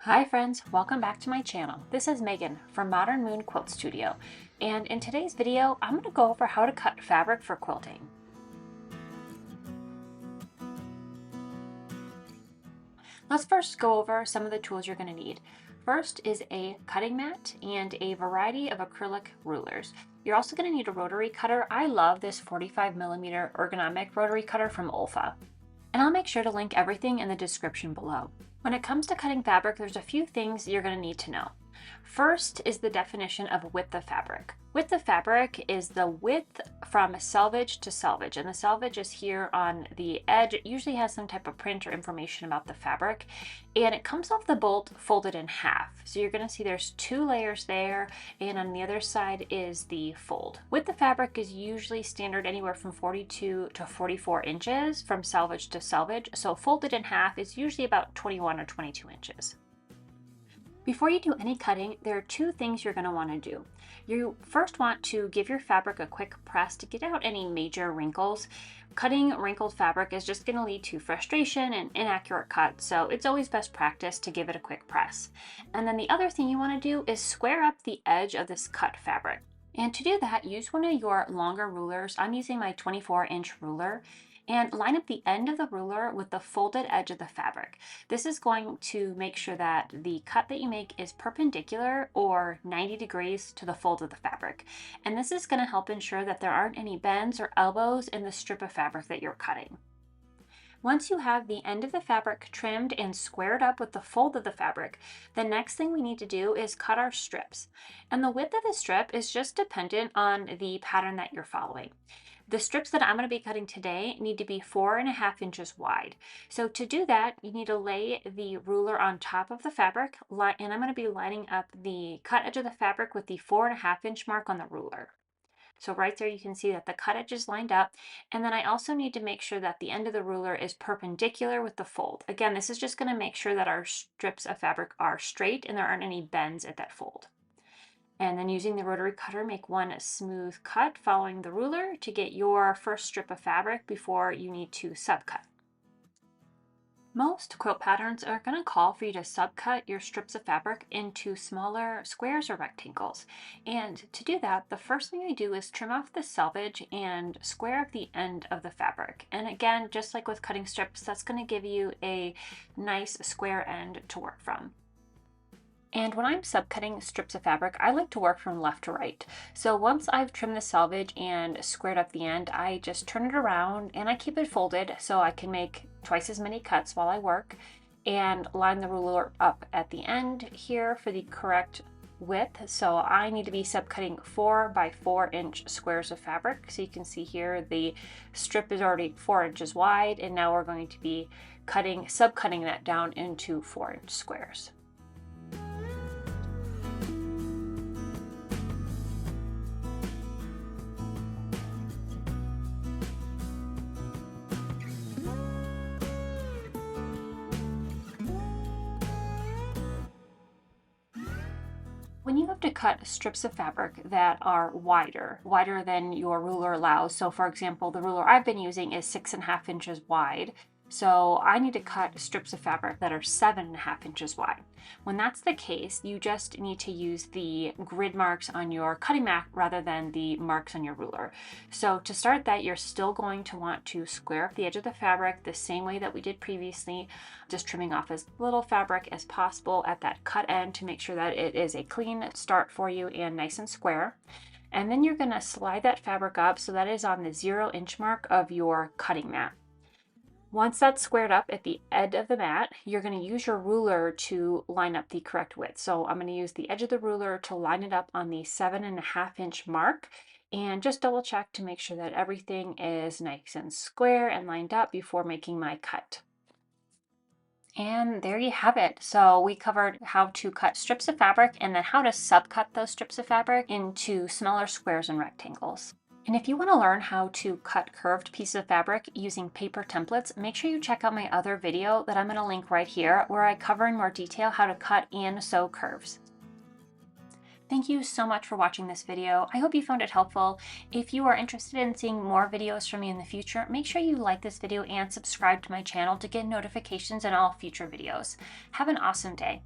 Hi friends, welcome back to my channel. This is Megan from Modern Moon Quilt Studio, and in today's video I'm going to go over how to cut fabric for quilting. Let's first go over some of the tools you're going to need. First is a cutting mat and a variety of acrylic rulers. You're also going to need a rotary cutter. I love this 45mm ergonomic rotary cutter from Olfa. And I'll make sure to link everything in the description below. When it comes to cutting fabric, there's a few things you're going to need to know. First is the definition of width of fabric. Width of fabric is the width from selvage to selvage, and the selvage is here on the edge. It usually has some type of print or information about the fabric, and it comes off the bolt folded in half. So you're going to see there's two layers there, and on the other side is the fold. Width of fabric is usually standard anywhere from 42 to 44 inches from selvage to selvage, so folded in half is usually about 21 or 22 inches. Before you do any cutting, there are two things you're going to want to do. You first want to give your fabric a quick press to get out any major wrinkles. Cutting wrinkled fabric is just going to lead to frustration and inaccurate cuts, so it's always best practice to give it a quick press. And then the other thing you want to do is square up the edge of this cut fabric. And to do that, use one of your longer rulers. I'm using my 24-inch ruler. And line up the end of the ruler with the folded edge of the fabric. This is going to make sure that the cut that you make is perpendicular or 90 degrees to the fold of the fabric. And this is going to help ensure that there aren't any bends or elbows in the strip of fabric that you're cutting. Once you have the end of the fabric trimmed and squared up with the fold of the fabric, the next thing we need to do is cut our strips. And the width of the strip is just dependent on the pattern that you're following. The strips that I'm going to be cutting today need to be 4.5 inches wide. So to do that, you need to lay the ruler on top of the fabric, and I'm going to be lining up the cut edge of the fabric with the 4.5 inch mark on the ruler. So right there you can see that the cut edge is lined up, and then I also need to make sure that the end of the ruler is perpendicular with the fold. Again, this is just going to make sure that our strips of fabric are straight and there aren't any bends at that fold. And then using the rotary cutter, make one smooth cut following the ruler to get your first strip of fabric before you need to subcut. Most quilt patterns are going to call for you to subcut your strips of fabric into smaller squares or rectangles. And to do that, the first thing you do is trim off the selvage and square up the end of the fabric. And again, just like with cutting strips, that's going to give you a nice square end to work from. And when I'm subcutting strips of fabric, I like to work from left to right. So once I've trimmed the selvage and squared up the end, I just turn it around and I keep it folded so I can make twice as many cuts while I work, and line the ruler up at the end here for the correct width. So I need to be subcutting 4 by 4 inch squares of fabric. So you can see here the strip is already 4 inches wide, and now we're going to be subcutting that down into 4-inch squares. When you have to cut strips of fabric that are wider than your ruler allows, so for example, the ruler I've been using is 6.5 inches wide, so I need to cut strips of fabric that are 7.5 inches wide. When that's the case, you just need to use the grid marks on your cutting mat rather than the marks on your ruler. So to start that, you're still going to want to square up the edge of the fabric the same way that we did previously, just trimming off as little fabric as possible at that cut end to make sure that it is a clean start for you and nice and square. And then you're going to slide that fabric up so that is on the 0-inch mark of your cutting mat. Once that's squared up at the end of the mat, you're going to use your ruler to line up the correct width. So I'm going to use the edge of the ruler to line it up on the 7.5 inch mark, and just double check to make sure that everything is nice and square and lined up before making my cut. And there you have it. So we covered how to cut strips of fabric and then how to subcut those strips of fabric into smaller squares and rectangles. And if you want to learn how to cut curved pieces of fabric using paper templates, make sure you check out my other video that I'm going to link right here, where I cover in more detail how to cut and sew curves. Thank you so much for watching this video. I hope you found it helpful. If you are interested in seeing more videos from me in the future, make sure you like this video and subscribe to my channel to get notifications on all future videos. Have an awesome day.